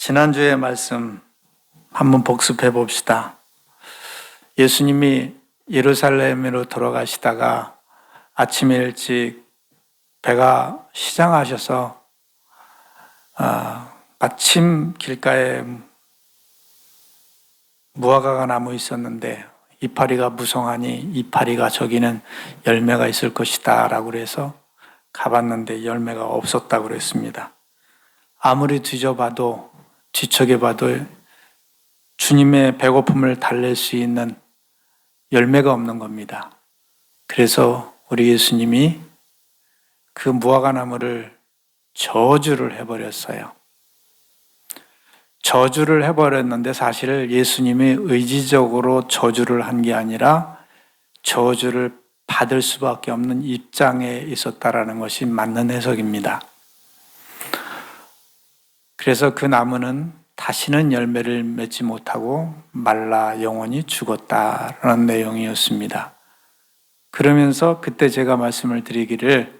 지난주의 말씀 한번 복습해 봅시다. 예수님이 예루살렘으로 돌아가시다가 아침에 일찍 배가 시장하셔서 마침 길가에 무화과가 나무 있었는데 이파리가 무성하니 이파리가 저기는 열매가 있을 것이다 라고 그래서 가봤는데 열매가 없었다고 그랬습니다. 아무리 뒤져봐도 뒤척여봐도 주님의 배고픔을 달랠 수 있는 열매가 없는 겁니다. 그래서 우리 예수님이 그 무화과 나무를 저주를 해버렸어요. 저주를 해버렸는데 사실 예수님이 의지적으로 저주를 한 게 아니라 저주를 받을 수밖에 없는 입장에 있었다라는 것이 맞는 해석입니다. 그래서 그 나무는 다시는 열매를 맺지 못하고 말라 영원히 죽었다라는 내용이었습니다. 그러면서 그때 제가 말씀을 드리기를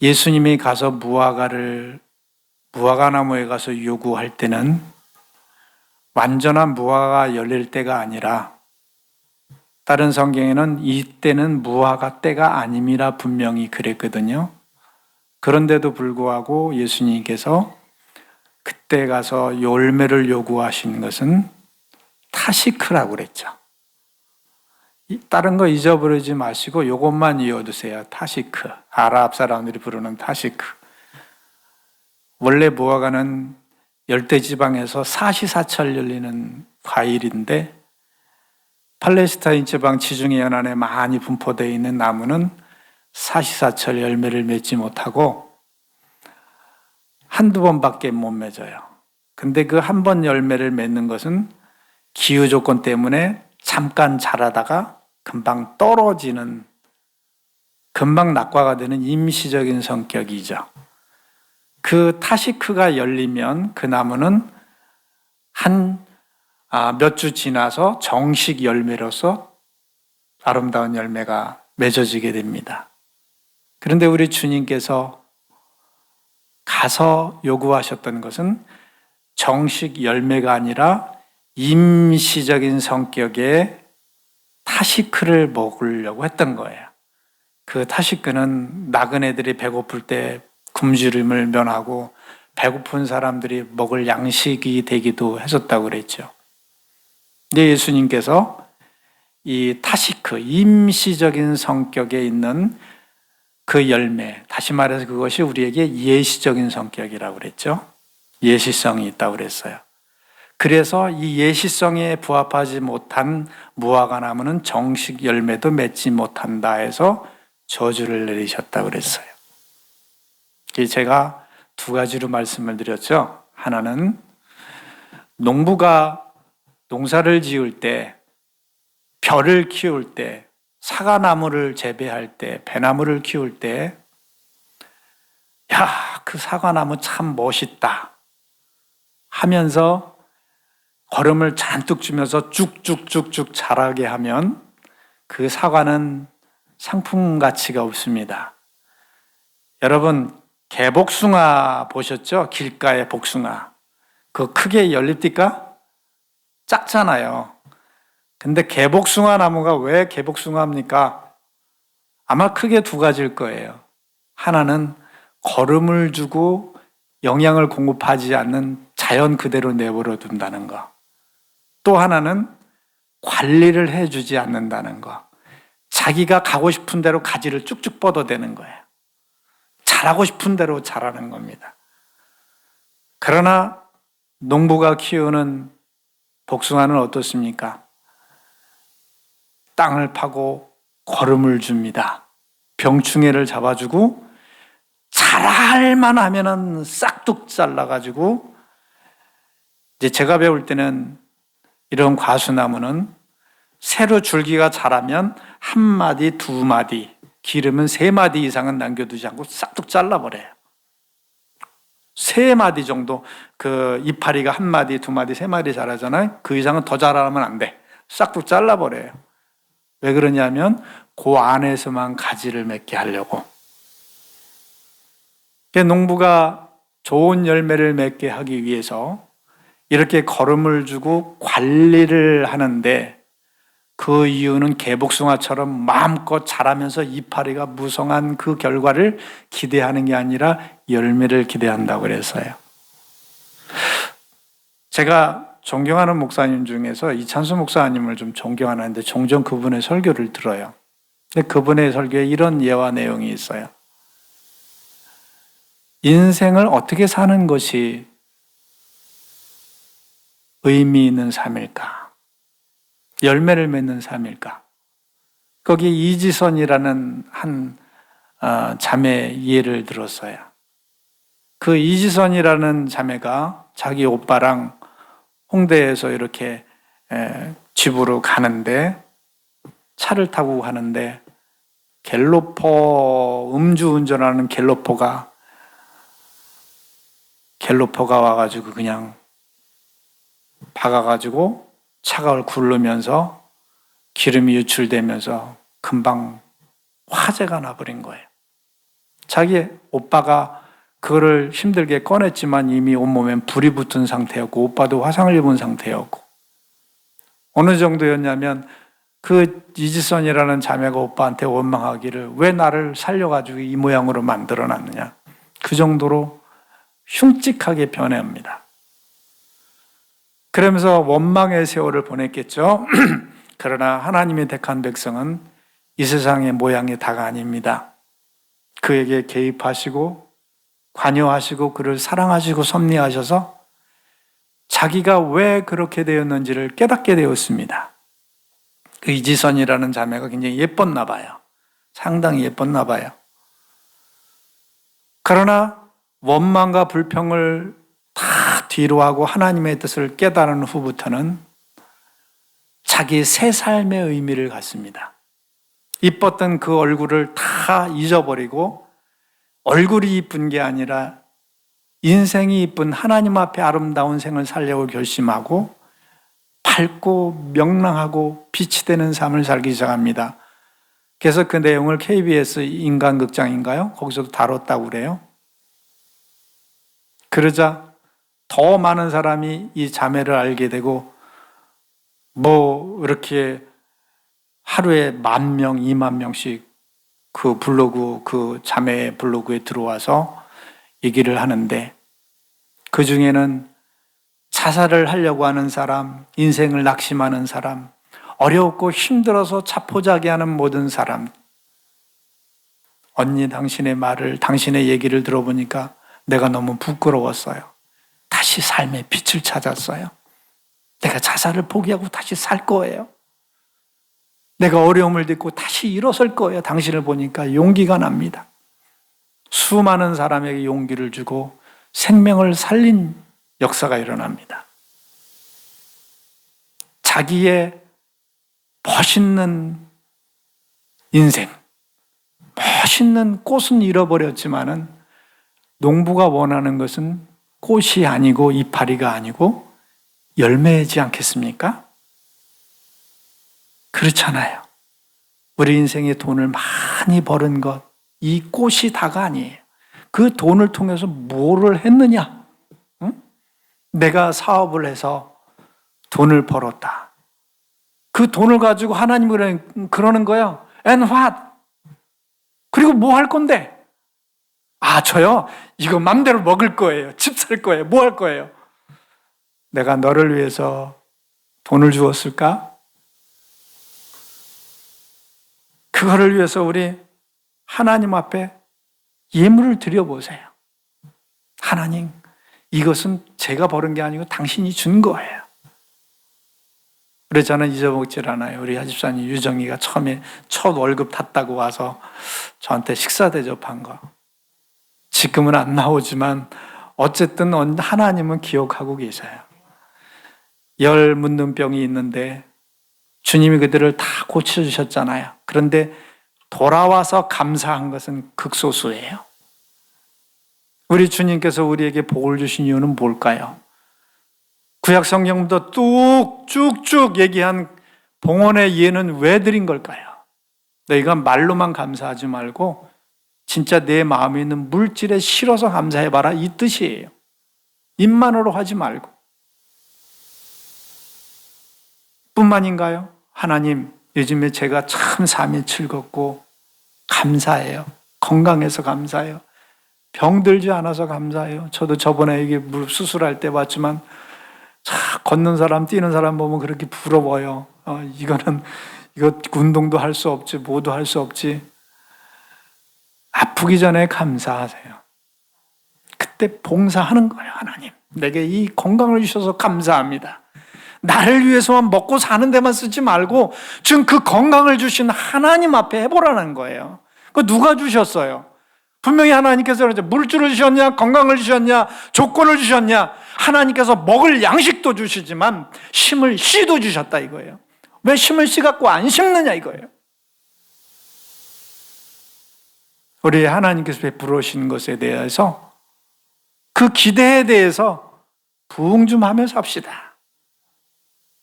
예수님이 가서 무화과 나무에 가서 요구할 때는 완전한 무화과가 열릴 때가 아니라 다른 성경에는 이때는 무화과 때가 아님이라 분명히 그랬거든요. 그런데도 불구하고 예수님께서 그때 가서 열매를 요구하시는 것은 타시크라고 그랬죠. 다른 거 잊어버리지 마시고 이것만 이어두세요. 타시크. 아랍 사람들이 부르는 타시크. 원래 무화과는 열대지방에서 사시사철 열리는 과일인데 팔레스타인 지방 지중해 연안에 많이 분포되어 있는 나무는 사시사철 열매를 맺지 못하고 한두 번밖에 못 맺어요. 근데 그 한 번 열매를 맺는 것은 기후 조건 때문에 잠깐 자라다가 금방 떨어지는, 금방 낙과가 되는 임시적인 성격이죠. 그 타시크가 열리면 그 나무는 몇 주 지나서 정식 열매로서 아름다운 열매가 맺어지게 됩니다. 그런데 우리 주님께서 가서 요구하셨던 것은 정식 열매가 아니라 임시적인 성격의 타시크를 먹으려고 했던 거예요. 그 타시크는 나그네들이 배고플 때 굶주림을 면하고 배고픈 사람들이 먹을 양식이 되기도 했었다고 그랬죠. 근데 예수님께서 이 타시크, 임시적인 성격에 있는 그 열매, 다시 말해서 그것이 우리에게 예시적인 성격이라고 그랬죠. 예시성이 있다고 그랬어요. 그래서 이 예시성에 부합하지 못한 무화과 나무는 정식 열매도 맺지 못한다 해서 저주를 내리셨다고 그랬어요. 제가 두 가지로 말씀을 드렸죠. 하나는 농부가 농사를 지을 때, 벼를 키울 때, 사과나무를 재배할 때, 배나무를 키울 때, 야, 그 사과나무 참 멋있다 하면서 거름을 잔뜩 주면서 쭉쭉쭉쭉 자라게 하면 그 사과는 상품 가치가 없습니다. 여러분, 개복숭아 보셨죠? 길가의 복숭아. 그거 크게 열립니까? 작잖아요. 근데 개복숭아 나무가 왜 개복숭아입니까? 아마 크게 두 가지일 거예요. 하나는 거름을 주고 영양을 공급하지 않는 자연 그대로 내버려 둔다는 거. 또 하나는 관리를 해주지 않는다는 거. 자기가 가고 싶은 대로 가지를 쭉쭉 뻗어대는 거예요. 자라고 싶은 대로 자라는 겁니다. 그러나 농부가 키우는 복숭아는 어떻습니까? 땅을 파고 거름을 줍니다. 병충해를 잡아주고 자랄만 하면은 싹둑 잘라가지고 이제 제가 배울 때는 이런 과수나무는 새로 줄기가 자라면 한 마디, 두 마디, 기르면 세 마디 이상은 남겨두지 않고 싹둑 잘라버려요. 세 마디 정도, 그 이파리가 한 마디, 두 마디, 세 마디 자라잖아요. 그 이상은 더 자라면 안 돼. 싹둑 잘라버려요. 왜 그러냐면 그 안에서만 가지를 맺게 하려고. 농부가 좋은 열매를 맺게 하기 위해서 이렇게 거름을 주고 관리를 하는데, 그 이유는 개복숭아처럼 마음껏 자라면서 이파리가 무성한 그 결과를 기대하는 게 아니라 열매를 기대한다고 그랬어요. 제가 존경하는 목사님 중에서 이찬수 목사님을 좀 존경하는데 종종 그분의 설교를 들어요. 근데 그분의 설교에 이런 예화 내용이 있어요. 인생을 어떻게 사는 것이 의미 있는 삶일까? 열매를 맺는 삶일까? 거기 이지선이라는 한 자매 예를 들었어요. 그 이지선이라는 자매가 자기 오빠랑 홍대에서 이렇게 집으로 가는데, 차를 타고 가는데 음주운전하는 갤로퍼가 와가지고 그냥 박아가지고 차가 굴르면서 기름이 유출되면서 금방 화재가 나버린 거예요. 자기 오빠가 그거를 힘들게 꺼냈지만 이미 온몸엔 불이 붙은 상태였고 오빠도 화상을 입은 상태였고, 어느 정도였냐면 그 이지선이라는 자매가 오빠한테 원망하기를 왜 나를 살려가지고 이 모양으로 만들어놨느냐, 그 정도로 흉측하게 변해합니다. 그러면서 원망의 세월을 보냈겠죠. 그러나 하나님이 택한 백성은 이 세상의 모양이 다가 아닙니다. 그에게 개입하시고 관여하시고 그를 사랑하시고 섭리하셔서 자기가 왜 그렇게 되었는지를 깨닫게 되었습니다. 그 이지선이라는 자매가 굉장히 예뻤나 봐요. 상당히 예뻤나 봐요. 그러나 원망과 불평을 다 뒤로 하고 하나님의 뜻을 깨달은 후부터는 자기 새 삶의 의미를 갖습니다. 이뻤던 그 얼굴을 다 잊어버리고 얼굴이 이쁜 게 아니라 인생이 이쁜 하나님 앞에 아름다운 생을 살려고 결심하고 밝고 명랑하고 빛이 되는 삶을 살기 시작합니다. 그래서 그 내용을 KBS 인간극장인가요? 거기서도 다뤘다고 그래요. 그러자 더 많은 사람이 이 자매를 알게 되고 이렇게 하루에 10,000명, 20,000명씩 그 블로그, 그 자매의 블로그에 들어와서 얘기를 하는데, 그 중에는 자살을 하려고 하는 사람, 인생을 낙심하는 사람, 어렵고 힘들어서 자포자기하는 모든 사람, 언니 당신의 얘기를 들어보니까 내가 너무 부끄러웠어요. 다시 삶의 빛을 찾았어요. 내가 자살을 포기하고 다시 살 거예요. 내가 어려움을 딛고 다시 일어설 거예요. 당신을 보니까 용기가 납니다. 수많은 사람에게 용기를 주고 생명을 살린 역사가 일어납니다. 자기의 멋있는 인생, 멋있는 꽃은 잃어버렸지만은 농부가 원하는 것은 꽃이 아니고 이파리가 아니고 열매이지 않겠습니까? 그렇잖아요. 우리 인생에 돈을 많이 버는 것, 이 꽃이 다가 아니에요. 그 돈을 통해서 뭐를 했느냐? 응? 내가 사업을 해서 돈을 벌었다. 그 돈을 가지고 하나님이 그러는 거예요. And what? 그리고 뭐 할 건데? 저요? 이거 맘대로 먹을 거예요. 집 살 거예요. 뭐 할 거예요? 내가 너를 위해서 돈을 주었을까? 그거를 위해서 우리 하나님 앞에 예물을 드려보세요. 하나님, 이것은 제가 버는 게 아니고 당신이 준 거예요. 그래서 저는 잊어먹질 않아요. 우리 하집사님 유정이가 처음에 첫 월급 탔다고 와서 저한테 식사 대접한 거. 지금은 안 나오지만 어쨌든 하나님은 기억하고 계셔요. 열 묻는 병이 있는데 주님이 그들을 다 고쳐주셨잖아요. 그런데 돌아와서 감사한 것은 극소수예요. 우리 주님께서 우리에게 복을 주신 이유는 뭘까요? 구약 성경부터 쭉쭉 얘기한 봉헌의 예는 왜 드린 걸까요? 너희가 말로만 감사하지 말고 진짜 내 마음에 있는 물질에 실어서 감사해봐라, 이 뜻이에요. 입만으로 하지 말고. 뿐만인가요? 하나님, 요즘에 제가 참 삶이 즐겁고 감사해요. 건강해서 감사해요. 병들지 않아서 감사해요. 저도 저번에 이게 무릎 수술할 때 봤지만 걷는 사람, 뛰는 사람 보면 그렇게 부러워요. 이거 운동도 할 수 없지, 뭐도 할 수 없지. 아프기 전에 감사하세요. 그때 봉사하는 거예요. 하나님, 내게 이 건강을 주셔서 감사합니다. 나를 위해서만 먹고 사는 데만 쓰지 말고 지금 그 건강을 주신 하나님 앞에 해보라는 거예요. 그거 누가 주셨어요? 분명히 하나님께서 물줄을 주셨냐, 건강을 주셨냐, 조건을 주셨냐. 하나님께서 먹을 양식도 주시지만 심을 씨도 주셨다 이거예요. 왜 심을 씨 갖고 안 심느냐 이거예요. 우리 하나님께서 베풀어 오신 것에 대해서 그 기대에 대해서 부응 좀 하며 삽시다.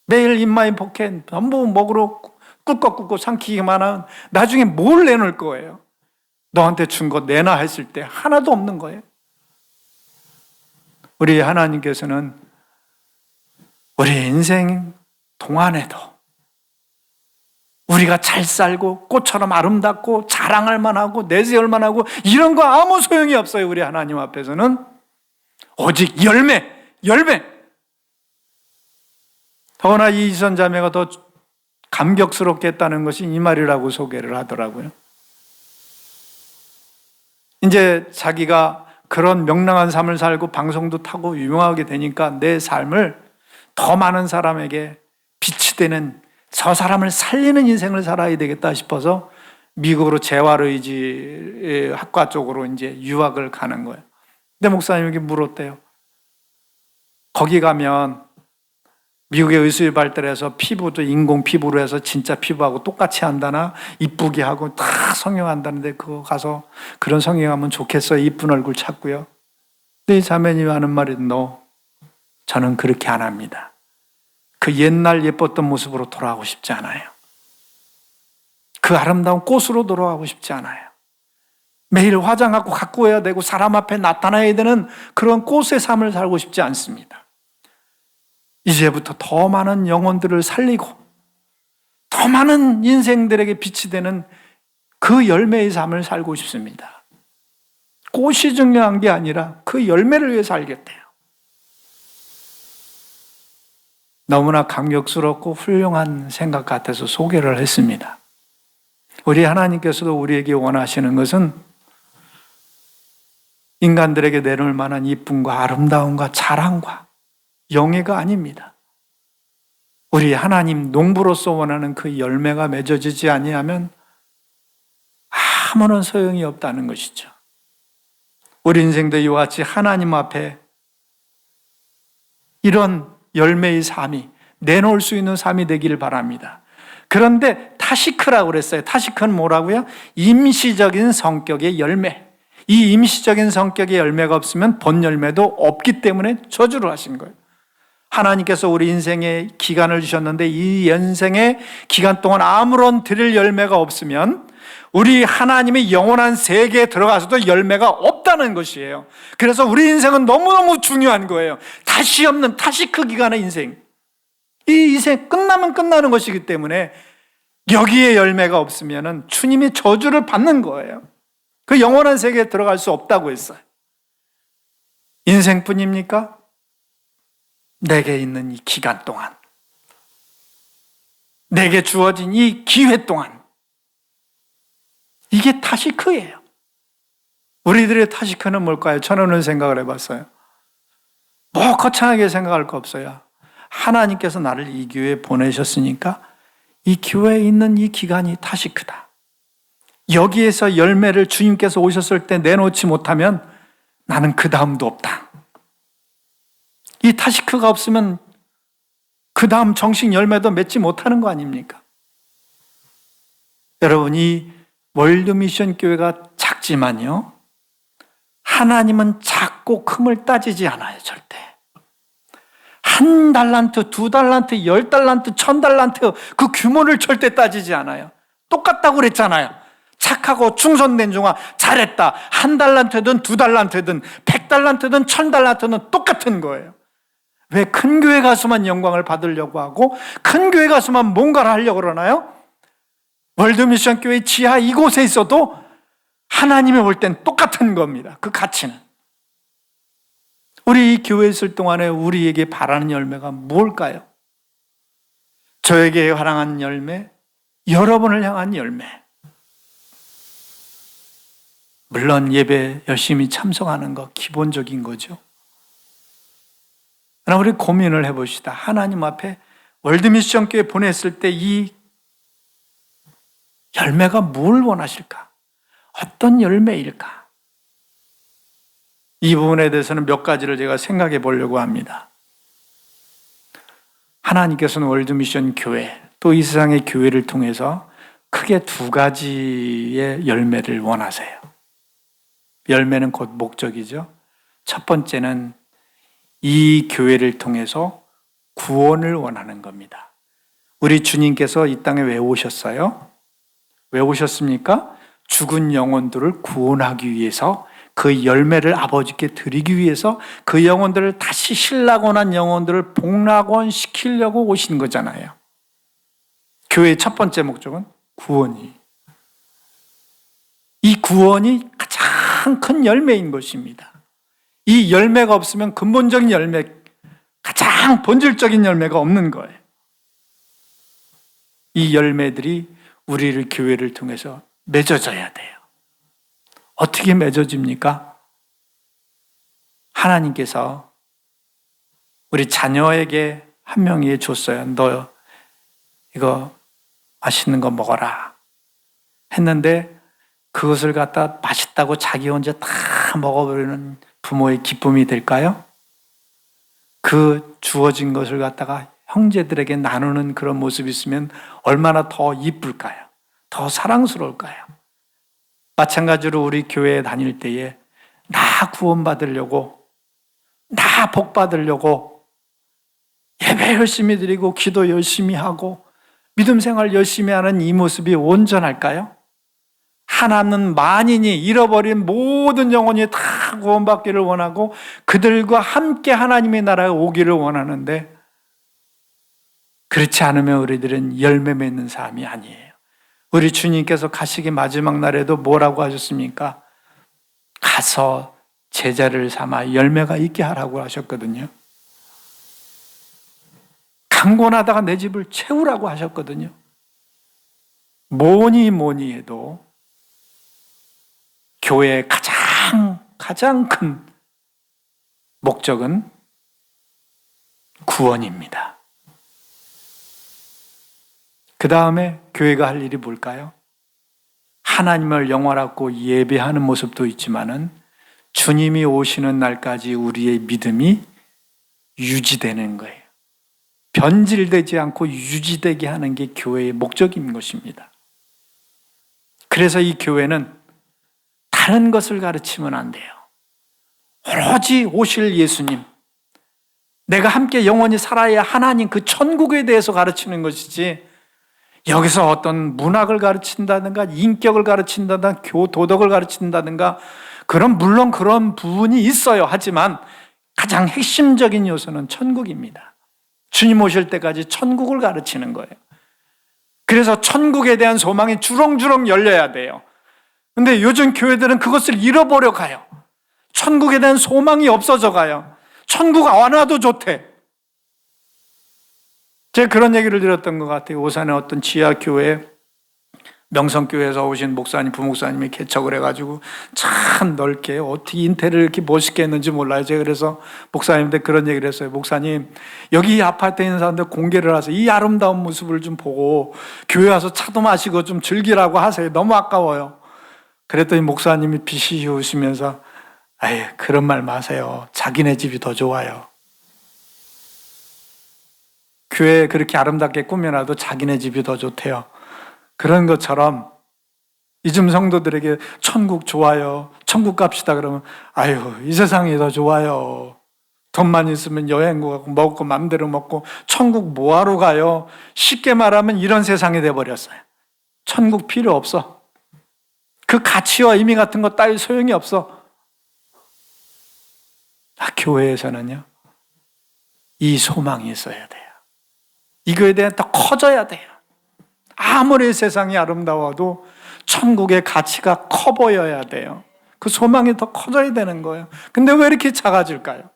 매일 입마이 포켓 전부 먹으러 꿀꺽꿀꺽 삼키기만 하면 나중에 뭘 내놓을 거예요? 너한테 준 거 내놔 했을 때 하나도 없는 거예요. 우리 하나님께서는 우리 인생 동안에도 우리가 잘 살고 꽃처럼 아름답고 자랑할 만하고 내세울 만하고 이런 거 아무 소용이 없어요. 우리 하나님 앞에서는 오직 열매. 더구나 이 이선자매가 더 감격스럽게 했다는 것이 이 말이라고 소개를 하더라고요. 이제 자기가 그런 명랑한 삶을 살고 방송도 타고 유명하게 되니까 내 삶을 더 많은 사람에게 빛이 되는, 저 사람을 살리는 인생을 살아야 되겠다 싶어서 미국으로 재활의지 학과 쪽으로 이제 유학을 가는 거예요. 근데 목사님에게 물었대요. 거기 가면 미국의 의술이 발달해서 피부도 인공 피부로 해서 진짜 피부하고 똑같이 한다나 이쁘게 하고 다 성형한다는데 그거 가서 그런 성형하면 좋겠어요. 이쁜 얼굴 찾고요. 근데 이 자매님이 하는 말이 저는 그렇게 안 합니다. 그 옛날 예뻤던 모습으로 돌아가고 싶지 않아요. 그 아름다운 꽃으로 돌아가고 싶지 않아요. 매일 화장하고 가꾸어야 되고 사람 앞에 나타나야 되는 그런 꽃의 삶을 살고 싶지 않습니다. 이제부터 더 많은 영혼들을 살리고 더 많은 인생들에게 빛이 되는 그 열매의 삶을 살고 싶습니다. 꽃이 중요한 게 아니라 그 열매를 위해 살겠대요. 너무나 감격스럽고 훌륭한 생각 같아서 소개를 했습니다. 우리 하나님께서도 우리에게 원하시는 것은 인간들에게 내놓을 만한 이쁨과 아름다움과 자랑과 영예가 아닙니다. 우리 하나님 농부로서 원하는 그 열매가 맺어지지 아니하면 아무런 소용이 없다는 것이죠. 우리 인생도 이와 같이 하나님 앞에 이런 열매의 삶이 내놓을 수 있는 삶이 되기를 바랍니다. 그런데 타시크라고 그랬어요. 타시크는 뭐라고요? 임시적인 성격의 열매. 이 임시적인 성격의 열매가 없으면 본 열매도 없기 때문에 저주를 하신 거예요. 하나님께서 우리 인생에 기간을 주셨는데 이 인생의 기간 동안 아무런 드릴 열매가 없으면 우리 하나님의 영원한 세계에 들어가서도 열매가 없다는 것이에요. 그래서 우리 인생은 너무너무 중요한 거예요. 다시 없는 타시크 기간의 인생. 이 인생 끝나면 끝나는 것이기 때문에 여기에 열매가 없으면 주님의 저주를 받는 거예요. 그 영원한 세계에 들어갈 수 없다고 했어요. 인생뿐입니까? 내게 있는 이 기간 동안, 내게 주어진 이 기회 동안, 이게 타시크예요. 우리들의 타시크는 뭘까요? 저는 생각을 해봤어요. 뭐 거창하게 생각할 거 없어요. 하나님께서 나를 이 교회에 보내셨으니까 이 교회에 있는 이 기간이 타시크다. 여기에서 열매를 주님께서 오셨을 때 내놓지 못하면 나는 그 다음도 없다. 이 타시크가 없으면 그 다음 정식 열매도 맺지 못하는 거 아닙니까? 여러분, 이 월드미션 교회가 작지만요, 하나님은 작고 큼을 따지지 않아요. 절대. 1달란트, 2달란트, 10달란트, 1000달란트 그 규모를 절대 따지지 않아요. 똑같다고 그랬잖아요. 착하고 충성된 종아 잘했다. 1달란트든 2달란트든 100달란트든 1000달란트는 똑같은 거예요. 왜 큰 교회 가서만 영광을 받으려고 하고 큰 교회 가서만 뭔가를 하려고 그러나요? 월드미션 교회 지하 이곳에 있어도 하나님이 볼 땐 똑같은 겁니다. 그 가치는. 우리 이 교회에 있을 동안에 우리에게 바라는 열매가 뭘까요? 저에게 향한 열매, 여러분을 향한 열매. 물론 예배 열심히 참석하는 거 기본적인 거죠. 그러나 우리 고민을 해봅시다. 하나님 앞에 월드미션 교회 보냈을 때 이 열매가 뭘 원하실까? 어떤 열매일까? 이 부분에 대해서는 몇 가지를 제가 생각해 보려고 합니다. 하나님께서는 월드미션 교회, 또 이 세상의 교회를 통해서 크게 두 가지의 열매를 원하세요. 열매는 곧 목적이죠. 첫 번째는 이 교회를 통해서 구원을 원하는 겁니다. 우리 주님께서 이 땅에 왜 오셨어요? 왜 오셨습니까? 죽은 영혼들을 구원하기 위해서, 그 열매를 아버지께 드리기 위해서 그 영혼들을 다시 신락원한 영혼들을 복락원 시키려고 오신 거잖아요. 교회의 첫 번째 목적은 구원이. 이 구원이 가장 큰 열매인 것입니다. 이 열매가 없으면 근본적인 열매, 가장 본질적인 열매가 없는 거예요. 이 열매들이 우리를 교회를 통해서 맺어져야 돼요. 어떻게 맺어집니까? 하나님께서 우리 자녀에게 한 명이 줬어요. 너 이거 맛있는 거 먹어라 했는데 그것을 갖다 맛있다고 자기 혼자 다 먹어버리는 부모의 기쁨이 될까요? 그 주어진 것을 갖다가 형제들에게 나누는 그런 모습이 있으면 얼마나 더 이쁠까요? 더 사랑스러울까요? 마찬가지로 우리 교회에 다닐 때에 나 구원받으려고, 나 복받으려고 예배 열심히 드리고 기도 열심히 하고 믿음 생활 열심히 하는 이 모습이 온전할까요? 하나는 만인이 잃어버린 모든 영혼이 다 구원받기를 원하고 그들과 함께 하나님의 나라에 오기를 원하는데, 그렇지 않으면 우리들은 열매 맺는 삶이 아니에요. 우리 주님께서 가시기 마지막 날에도 뭐라고 하셨습니까? 가서 제자를 삼아 열매가 있게 하라고 하셨거든요. 강권하다가 내 집을 채우라고 하셨거든요. 뭐니 해도 교회의 가장 큰 목적은 구원입니다. 그 다음에 교회가 할 일이 뭘까요? 하나님을 영원하고 예배하는 모습도 있지만은 주님이 오시는 날까지 우리의 믿음이 유지되는 거예요. 변질되지 않고 유지되게 하는 게 교회의 목적인 것입니다. 그래서 이 교회는 다른 것을 가르치면 안 돼요. 오로지 오실 예수님, 내가 함께 영원히 살아야 하나님 그 천국에 대해서 가르치는 것이지, 여기서 어떤 문학을 가르친다든가 인격을 가르친다든가 도덕을 가르친다든가, 물론 그런 부분이 있어요. 하지만 가장 핵심적인 요소는 천국입니다. 주님 오실 때까지 천국을 가르치는 거예요. 그래서 천국에 대한 소망이 주렁주렁 열려야 돼요. 근데 요즘 교회들은 그것을 잃어버려 가요. 천국에 대한 소망이 없어져 가요. 천국 안 와도 좋대. 제가 그런 얘기를 들었던 것 같아요. 오산의 어떤 지하교회, 명성교회에서 오신 목사님, 부목사님이 개척을 해가지고 참 넓게 어떻게 인테리어를 이렇게 멋있게 했는지 몰라요. 제가 그래서 목사님한테 그런 얘기를 했어요. 목사님, 여기 아파트에 있는 사람들 공개를 하세요. 이 아름다운 모습을 좀 보고 교회 와서 차도 마시고 좀 즐기라고 하세요. 너무 아까워요. 그랬더니 목사님이 비시시 웃으면서 아예 그런 말 마세요. 자기네 집이 더 좋아요. 교회 그렇게 아름답게 꾸며놔도 자기네 집이 더 좋대요. 그런 것처럼 이즘 성도들에게 천국 좋아요, 천국 갑시다 그러면 아유 이 세상이 더 좋아요. 돈만 있으면 여행 가고 먹고 맘대로 먹고 천국 뭐하러 가요? 쉽게 말하면 이런 세상이 돼버렸어요. 천국 필요 없어. 그 가치와 의미 같은 거 따위 소용이 없어. 교회에서는요, 이 소망이 있어야 돼요. 이거에 대해 더 커져야 돼요. 아무리 세상이 아름다워도 천국의 가치가 커 보여야 돼요. 그 소망이 더 커져야 되는 거예요. 근데 왜 이렇게 작아질까요?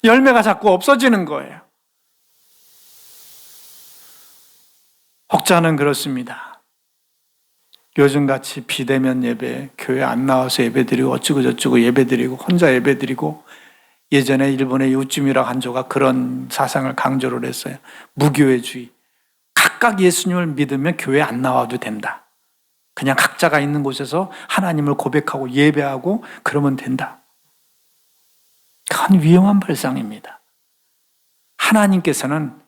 열매가 자꾸 없어지는 거예요. 혹자는 그렇습니다. 요즘같이 비대면 예배, 교회 안 나와서 예배드리고 어쩌고 저쩌고 예배드리고 혼자 예배드리고, 예전에 일본의 요쯤이라 한조가 그런 사상을 강조를 했어요. 무교회주의. 각각 예수님을 믿으면 교회 안 나와도 된다. 그냥 각자가 있는 곳에서 하나님을 고백하고 예배하고 그러면 된다. 그건 위험한 발상입니다. 하나님께서는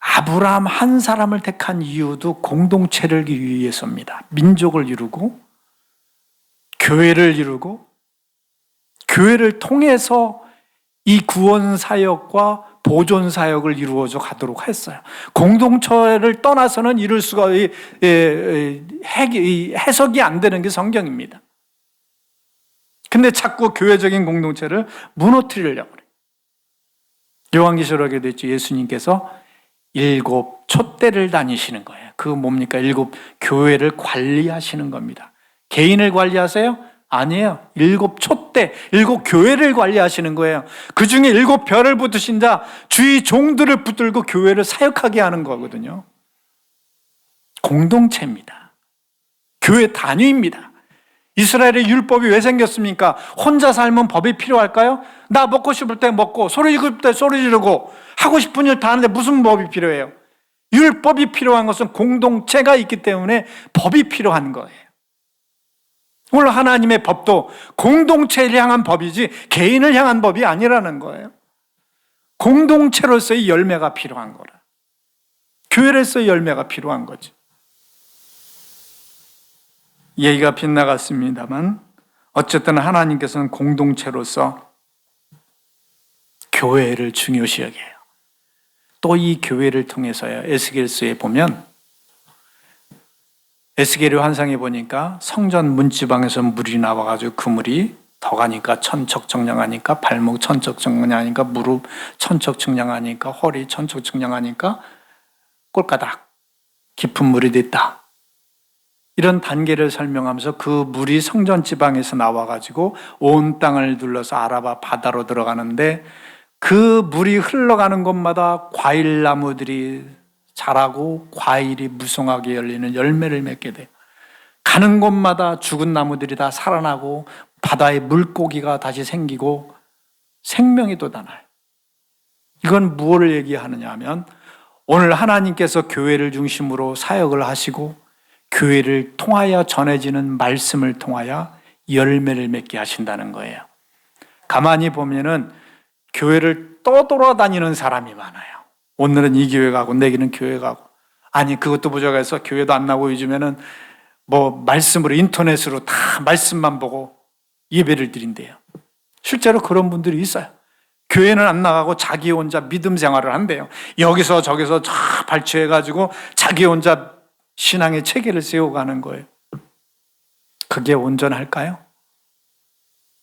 아브라함 한 사람을 택한 이유도 공동체를 위해서입니다. 민족을 이루고 교회를 이루고 교회를 통해서 이 구원 사역과 보존 사역을 이루어져 가도록 했어요. 공동체를 떠나서는 이룰 수가 해석이 안 되는 게 성경입니다. 근데 자꾸 교회적인 공동체를 무너뜨리려고 그래요. 요한계시록에도 있죠. 예수님께서 7 촛대를 다니시는 거예요. 그거 뭡니까? 7 교회를 관리하시는 겁니다. 개인을 관리하세요? 아니에요. 7 촛대, 7 교회를 관리하시는 거예요. 그 중에 7 별을 붙으신 자, 주의 종들을 붙들고 교회를 사역하게 하는 거거든요. 공동체입니다. 교회 단위입니다. 이스라엘의 율법이 왜 생겼습니까? 혼자 살면 법이 필요할까요? 나 먹고 싶을 때 먹고 소리 지를 때 소리 지르고 하고 싶은 일 다 하는데 무슨 법이 필요해요? 율법이 필요한 것은 공동체가 있기 때문에 법이 필요한 거예요. 오늘 하나님의 법도 공동체를 향한 법이지 개인을 향한 법이 아니라는 거예요. 공동체로서의 열매가 필요한 거라. 교회로서의 열매가 필요한 거지. 얘기가 빗나갔습니다만 어쨌든 하나님께서는 공동체로서 교회를 중요시 여겨요. 또 이 교회를 통해서요, 에스겔서에 보면 에스겔의 환상에 보니까 성전 문지방에서 물이 나와가지고 그 물이 더 가니까 천척청량하니까 발목 천척청량하니까 무릎 천척청량하니까 허리 천척청량하니까 꼴까닥 깊은 물이 됐다. 이런 단계를 설명하면서 그 물이 성전 지방에서 나와가지고 온 땅을 둘러서 아라바 바다로 들어가는데 그 물이 흘러가는 곳마다 과일나무들이 자라고 과일이 무성하게 열리는 열매를 맺게 돼요. 가는 곳마다 죽은 나무들이 다 살아나고 바다에 물고기가 다시 생기고 생명이 돋아나요. 이건 무엇을 얘기하느냐 하면 오늘 하나님께서 교회를 중심으로 사역을 하시고 교회를 통하여 전해지는 말씀을 통하여 열매를 맺게 하신다는 거예요. 가만히 보면은 교회를 떠돌아다니는 사람이 많아요. 오늘은 이 교회 가고 내기는 교회 가고, 아니 그것도 부족해서 교회도 안 나고 요즘에는 뭐 말씀으로 인터넷으로 다 말씀만 보고 예배를 드린대요. 실제로 그런 분들이 있어요. 교회는 안 나가고 자기 혼자 믿음 생활을 한대요. 여기서 저기서 쫙 발췌해가지고 자기 혼자 신앙의 체계를 세워가는 거예요. 그게 온전할까요?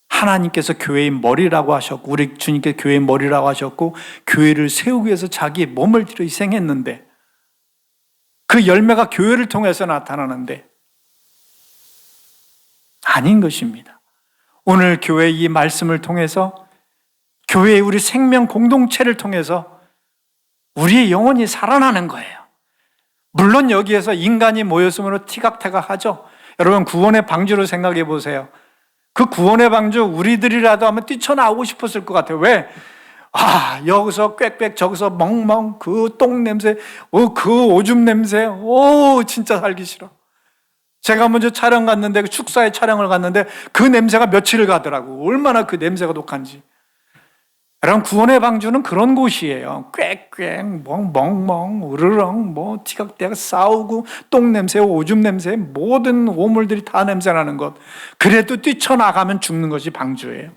하나님께서 교회의 머리라고 하셨고 우리 주님께 교회의 머리라고 하셨고 교회를 세우기 위해서 자기 몸을 들여 희생했는데 그 열매가 교회를 통해서 나타나는데 아닌 것입니다. 오늘 교회의 이 말씀을 통해서 교회의 우리 생명 공동체를 통해서 우리의 영혼이 살아나는 거예요. 물론 여기에서 인간이 모였으므로 티각태각하죠. 여러분 구원의 방주로 생각해 보세요. 그 구원의 방주 우리들이라도 하면 뛰쳐나오고 싶었을 것 같아요. 왜? 여기서 꽥꽥 저기서 멍멍 그 똥 냄새, 그 오줌 냄새, 진짜 살기 싫어. 제가 먼저 촬영 갔는데 그 축사에 촬영을 갔는데 그 냄새가 며칠을 가더라고. 얼마나 그 냄새가 독한지. 여러분 구원의 방주는 그런 곳이에요. 꽥꽥 멍멍 으르렁 뭐 티격태격 싸우고 똥 냄새 오줌 냄새 모든 오물들이 다 냄새나는 것. 그래도 뛰쳐나가면 죽는 것이 방주예요.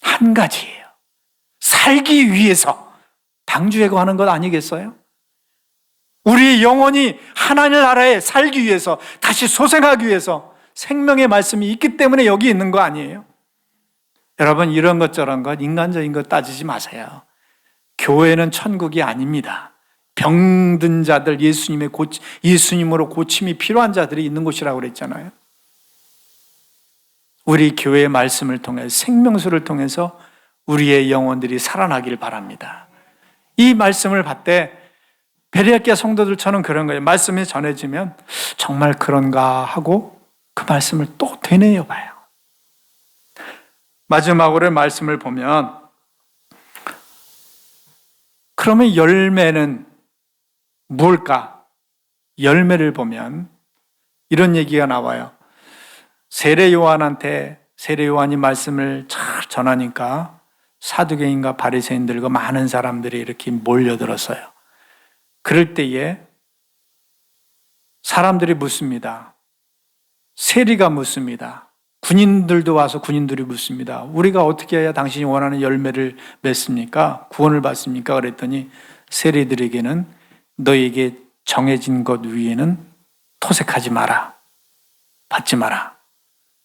한 가지예요. 살기 위해서 방주에 거하는 것 아니겠어요? 우리의 영혼이 하나님 나라에 살기 위해서 다시 소생하기 위해서 생명의 말씀이 있기 때문에 여기 있는 거 아니에요? 여러분, 이런 것 저런 것 인간적인 것 따지지 마세요. 교회는 천국이 아닙니다. 병든 자들, 예수님으로 고침이 필요한 자들이 있는 곳이라고 그랬잖아요. 우리 교회의 말씀을 통해 생명수를 통해서 우리의 영혼들이 살아나길 바랍니다. 이 말씀을 받되 베레아키아 성도들처럼 그런 거예요. 말씀이 전해지면 정말 그런가 하고 그 말씀을 또 되뇌어 봐요. 마지막으로 말씀을 보면 그러면 열매는 무엇일까? 열매를 보면 이런 얘기가 나와요. 세례 요한이 말씀을 잘 전하니까 사두개인과 바리새인들과 많은 사람들이 이렇게 몰려들었어요. 그럴 때에 사람들이 묻습니다. 세리가 묻습니다. 군인들도 와서 군인들이 묻습니다. 우리가 어떻게 해야 당신이 원하는 열매를 맺습니까? 구원을 받습니까? 그랬더니 세리들에게는 너에게 정해진 것 위에는 토색하지 마라. 받지 마라.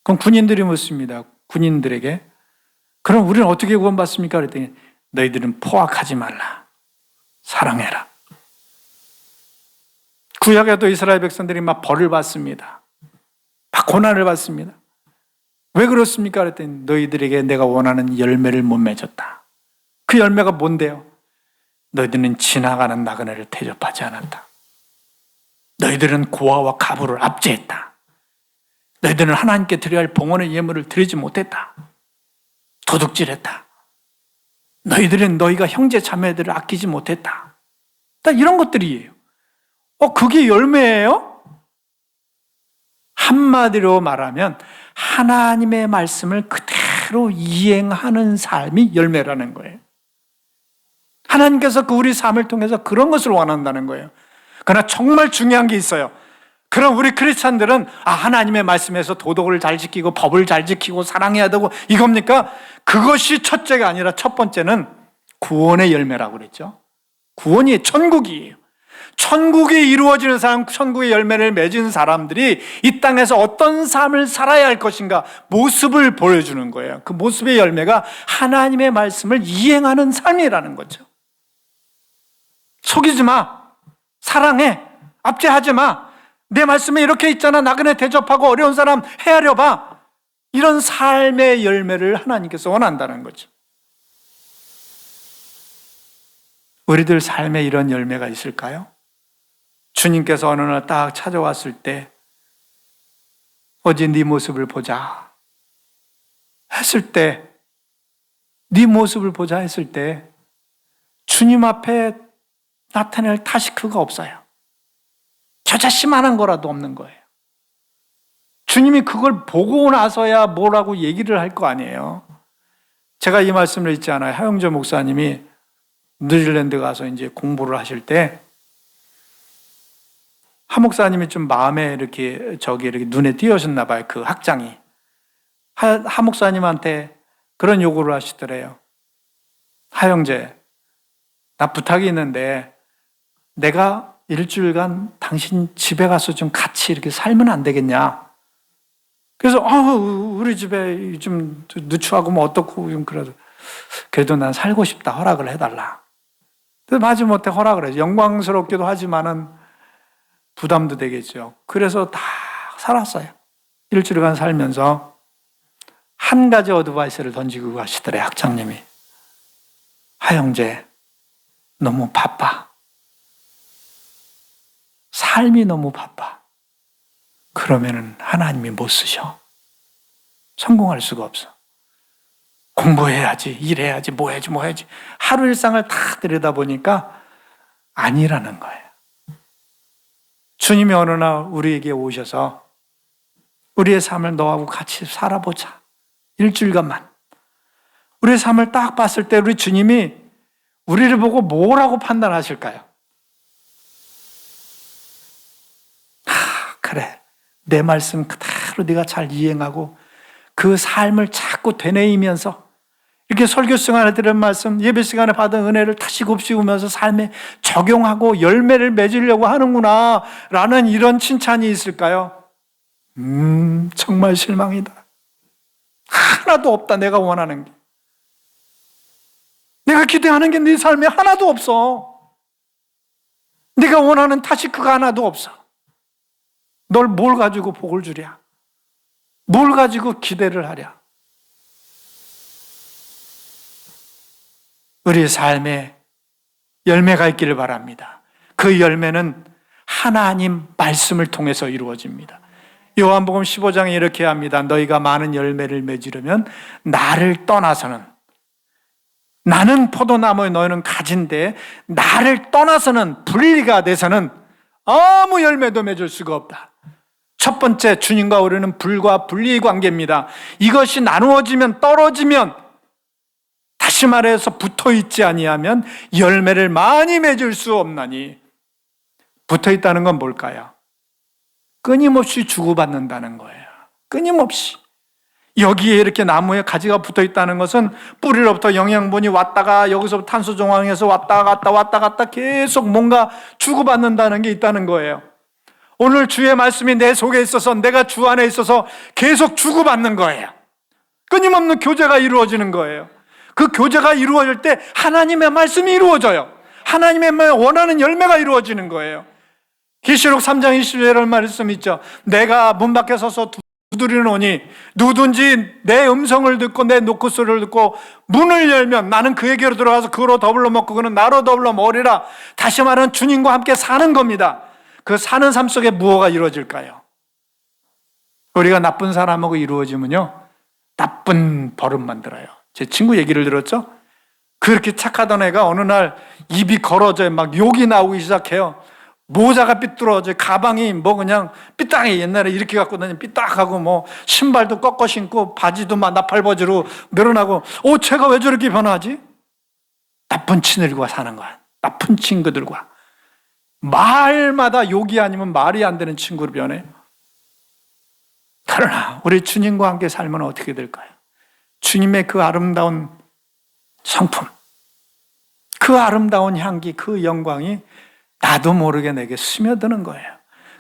그럼 군인들이 묻습니다. 군인들에게 그럼 우리는 어떻게 구원받습니까? 그랬더니 너희들은 포악하지 말라. 사랑해라. 구약에도 이스라엘 백성들이 막 벌을 받습니다. 막 고난을 받습니다. 왜 그렇습니까? 그랬더니 너희들에게 내가 원하는 열매를 못 맺었다. 그 열매가 뭔데요? 너희들은 지나가는 나그네를 대접하지 않았다. 너희들은 고아와 가부를 압제했다. 너희들은 하나님께 드려야 할 봉헌의 예물을 드리지 못했다. 도둑질했다. 너희들은 너희가 형제 자매들을 아끼지 못했다. 딱 이런 것들이에요. 그게 열매예요? 한마디로 말하면 하나님의 말씀을 그대로 이행하는 삶이 열매라는 거예요. 하나님께서 우리 삶을 통해서 그런 것을 원한다는 거예요. 그러나 정말 중요한 게 있어요. 그럼 우리 크리스찬들은 하나님의 말씀에서 도덕을 잘 지키고 법을 잘 지키고 사랑해야 되고 이겁니까? 그것이 첫째가 아니라 첫 번째는 구원의 열매라고 그랬죠. 구원이 천국이에요. 천국이 이루어지는 사람, 천국의 열매를 맺은 사람들이 이 땅에서 어떤 삶을 살아야 할 것인가 모습을 보여주는 거예요. 그 모습의 열매가 하나님의 말씀을 이행하는 삶이라는 거죠. 속이지 마. 사랑해. 압제하지 마. 내 말씀에 이렇게 있잖아. 나그네 대접하고 어려운 사람 헤아려 봐. 이런 삶의 열매를 하나님께서 원한다는 거죠. 우리들 삶에 이런 열매가 있을까요? 주님께서 어느 날 딱 찾아왔을 때 어제 네 모습을 보자 했을 때, 네 모습을 보자 했을 때 주님 앞에 나타낼 타시크가 없어요. 저자씨만한 거라도 없는 거예요. 주님이 그걸 보고 나서야 뭐라고 얘기를 할 거 아니에요. 제가 이 말씀을 했잖아요. 하영조 목사님이 뉴질랜드 가서 이제 공부를 하실 때 하 목사님이 좀 마음에 이렇게 눈에 띄어졌나 봐요. 그 학장이. 하 목사님한테 그런 요구를 하시더래요. 하영재, 나 부탁이 있는데 내가 일주일간 당신 집에 가서 좀 같이 이렇게 살면 안 되겠냐? 그래서 우리 집에 좀 누추하고 뭐 어떻고 좀 그래도 난 살고 싶다. 허락을 해달라. 마지못해 허락을 해요. 영광스럽기도 하지만은 부담도 되겠죠. 그래서 다 살았어요. 일주일간 살면서 한 가지 어드바이스를 던지고 가시더래, 학장님이. 하영재, 너무 바빠. 삶이 너무 바빠. 그러면은 하나님이 못 쓰셔. 성공할 수가 없어. 공부해야지, 일해야지, 뭐 해야지. 하루 일상을 다 들여다보니까 아니라는 거예요. 주님이 어느 날 우리에게 오셔서 우리의 삶을 너하고 같이 살아보자. 일주일간만. 우리의 삶을 딱 봤을 때 우리 주님이 우리를 보고 뭐라고 판단하실까요? 그래. 내 말씀 그대로 네가 잘 이행하고 그 삶을 자꾸 되뇌이면서 이렇게 설교 시간에 들은 말씀, 예배 시간에 받은 은혜를 다시 곱씹으면서 삶에 적용하고 열매를 맺으려고 하는구나 라는 이런 칭찬이 있을까요? 정말 실망이다. 하나도 없다. 내가 원하는 게. 내가 기대하는 게 네 삶에 하나도 없어. 네가 원하는 타시크가 하나도 없어. 널 뭘 가지고 복을 주랴? 뭘 가지고 기대를 하랴? 우리의 삶에 열매가 있기를 바랍니다. 그 열매는 하나님 말씀을 통해서 이루어집니다. 요한복음 15장에 이렇게 합니다. 너희가 많은 열매를 맺으려면 나를 떠나서는, 나는 포도나무에 너희는 가지인데 나를 떠나서는, 분리가 돼서는 아무 열매도 맺을 수가 없다. 첫 번째, 주님과 우리는 불과 분리의 관계입니다. 이것이 나누어지면, 떨어지면, 다시 말해서 붙어있지 아니하면 열매를 많이 맺을 수 없나니. 붙어있다는 건 뭘까요? 끊임없이 주고받는다는 거예요. 끊임없이. 여기에 이렇게 나무에 가지가 붙어있다는 것은 뿌리로부터 영양분이 왔다가, 여기서 탄소 정황에서 왔다 갔다 계속 뭔가 주고받는다는 게 있다는 거예요. 오늘 주의 말씀이 내 속에 있어서, 내가 주 안에 있어서 계속 주고받는 거예요. 끊임없는 교제가 이루어지는 거예요. 그 교제가 이루어질 때 하나님의 말씀이 이루어져요. 하나님의 원하는 열매가 이루어지는 거예요. 계시록 3장 20절 말씀 있죠. 내가 문 밖에 서서 두드리노니 누구든지 내 음성을 듣고 내 노크 소리를 듣고 문을 열면 나는 그에게로 들어가서 그로 더불어 먹고 그는 나로 더불어 먹으리라. 다시 말하면 주님과 함께 사는 겁니다. 그 사는 삶 속에 무엇가 이루어질까요? 우리가 나쁜 사람하고 이루어지면요, 나쁜 버릇만 들어요. 제 친구 얘기를 들었죠? 그렇게 착하던 애가 어느 날 입이 걸어져요. 막 욕이 나오기 시작해요. 모자가 삐뚤어져, 가방이 뭐 그냥 삐딱해. 옛날에 이렇게 갖고 다니면 삐딱하고, 뭐 신발도 꺾어 신고 바지도 막 나팔바지로 늘어나고. 쟤가 왜 저렇게 변하지? 나쁜 친구들과 사는 거야. 나쁜 친구들과 말마다 욕이 아니면 말이 안 되는 친구로 변해. 그러나 우리 주님과 함께 살면 어떻게 될까요? 주님의 그 아름다운 성품, 그 아름다운 향기, 그 영광이 나도 모르게 내게 스며드는 거예요.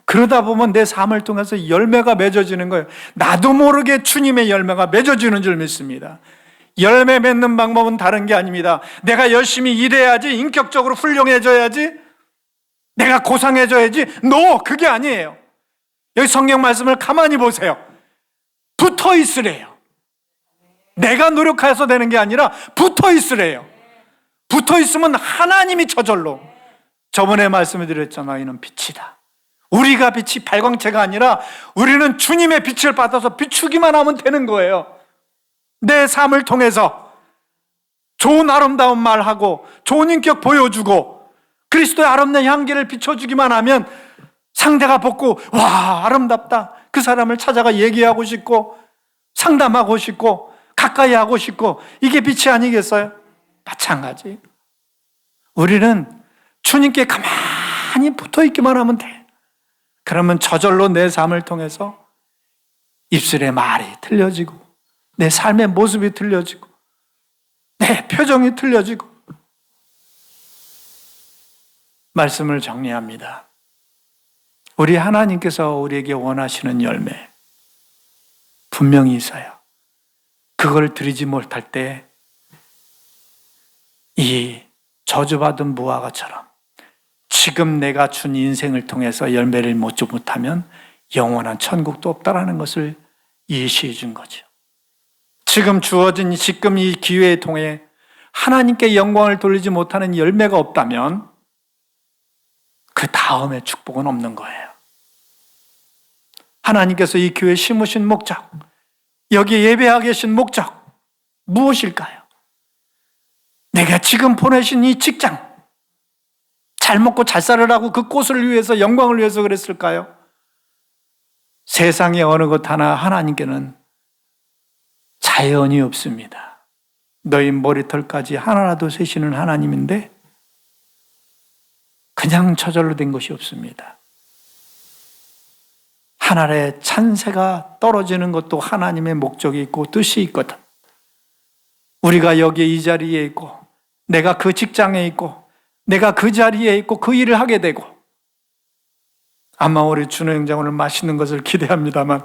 그러다 보면 내 삶을 통해서 열매가 맺어지는 거예요. 나도 모르게 주님의 열매가 맺어지는 줄 믿습니다. 열매 맺는 방법은 다른 게 아닙니다. 내가 열심히 일해야지, 인격적으로 훌륭해져야지, 내가 고상해져야지. 그게 아니에요. 여기 성경 말씀을 가만히 보세요. 붙어 있으래요. 내가 노력해서 되는 게 아니라 붙어 있으래요. 붙어 있으면 하나님이 저절로. 저번에 말씀을 드렸잖아요. 이는 빛이다. 우리가 빛이 발광체가 아니라 우리는 주님의 빛을 받아서 비추기만 하면 되는 거예요. 내 삶을 통해서 좋은 아름다운 말하고 좋은 인격 보여주고 그리스도의 아름다운 향기를 비춰주기만 하면 상대가 보고 와, 아름답다. 그 사람을 찾아가 얘기하고 싶고 상담하고 싶고 가까이 하고 싶고, 이게 빛이 아니겠어요? 마찬가지. 우리는 주님께 가만히 붙어 있기만 하면 돼. 그러면 저절로 내 삶을 통해서 입술의 말이 틀려지고 내 삶의 모습이 틀려지고 내 표정이 틀려지고. 말씀을 정리합니다. 우리 하나님께서 우리에게 원하시는 열매 분명히 있어요. 그걸 드리지 못할 때 이 저주받은 무화과처럼 지금 내가 준 인생을 통해서 열매를 맺지 못하면 영원한 천국도 없다라는 것을 예시해 준 거죠. 지금 주어진 이 기회에 통해 하나님께 영광을 돌리지 못하는 열매가 없다면 그 다음에 축복은 없는 거예요. 하나님께서 이 교회에 심으신 목적, 여기 예배하게 계신 목적 무엇일까요? 내가 지금 보내신 이 직장, 잘 먹고 잘 살으라고 그 꽃을 위해서, 영광을 위해서 그랬을까요? 세상의 어느 것 하나 하나님께는 자연이 없습니다. 너희 머리털까지 하나라도 세시는 하나님인데 그냥 저절로 된 것이 없습니다. 하늘에 찬새가 떨어지는 것도 하나님의 목적이 있고 뜻이 있거든. 우리가 여기 이 자리에 있고 내가 그 직장에 있고 내가 그 자리에 있고 그 일을 하게 되고, 아마 우리 준호 형제 오늘 맛있는 것을 기대합니다만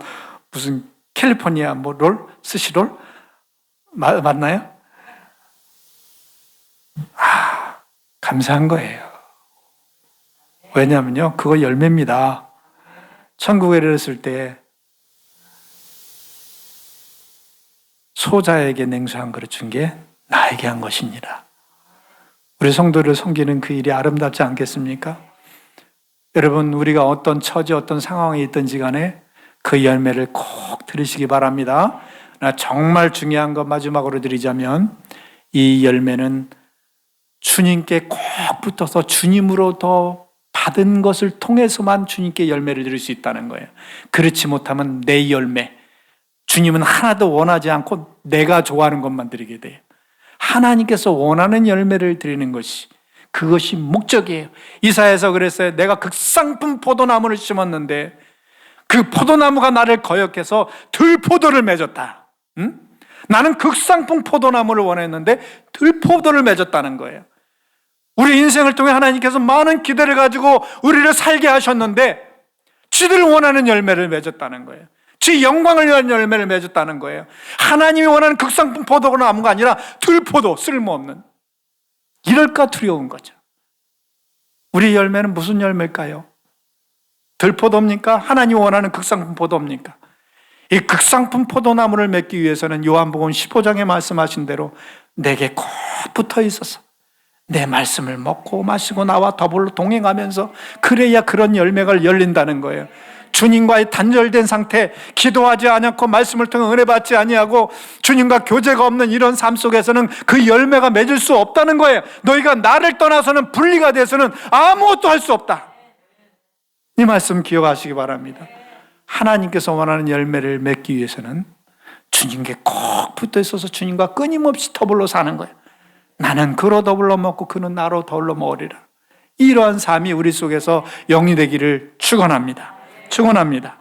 무슨 캘리포니아 롤? 스시롤? 맞나요? 감사한 거예요. 왜냐하면요, 그거 열매입니다. 천국에 이르렀을 때 소자에게 냉수 한 그릇 준 게 나에게 한 것이니라. 우리 성도를 섬기는 그 일이 아름답지 않겠습니까? 여러분, 우리가 어떤 처지, 어떤 상황에 있든지 간에 그 열매를 꼭 들으시기 바랍니다. 정말 중요한 것 마지막으로 드리자면, 이 열매는 주님께 꼭 붙어서 주님으로부터 받은 것을 통해서만 주님께 열매를 드릴 수 있다는 거예요. 그렇지 못하면 내 열매, 주님은 하나도 원하지 않고 내가 좋아하는 것만 드리게 돼요. 하나님께서 원하는 열매를 드리는 것이, 그것이 목적이에요. 이사야에서 그랬어요. 내가 극상품 포도나무를 심었는데 그 포도나무가 나를 거역해서 들포도를 맺었다. 응? 나는 극상품 포도나무를 원했는데 들포도를 맺었다는 거예요. 우리 인생을 통해 하나님께서 많은 기대를 가지고 우리를 살게 하셨는데 쥐들 원하는 열매를 맺었다는 거예요. 쥐 영광을 위한 열매를 맺었다는 거예요. 하나님이 원하는 극상품 포도나무가 아니라 들포도, 쓸모없는. 이럴까 두려운 거죠. 우리 열매는 무슨 열매일까요? 들포도입니까? 하나님이 원하는 극상품 포도입니까? 이 극상품 포도나무를 맺기 위해서는 요한복음 15장에 말씀하신 대로 내게 꼭 붙어 있어서 내 말씀을 먹고 마시고 나와 더불어 동행하면서 그래야 그런 열매가 열린다는 거예요. 주님과의 단절된 상태, 기도하지 않고 말씀을 통해 은혜 받지 아니하고 주님과 교제가 없는 이런 삶 속에서는 그 열매가 맺을 수 없다는 거예요. 너희가 나를 떠나서는 분리가 돼서는 아무것도 할 수 없다. 이 말씀 기억하시기 바랍니다. 하나님께서 원하는 열매를 맺기 위해서는 주님께 꼭 붙어 있어서 주님과 끊임없이 더불어 사는 거예요. 나는 그로 더불어 먹고 그는 나로 더불어 먹으리라. 이러한 삶이 우리 속에서 영리되기를 축원합니다. 축원합니다.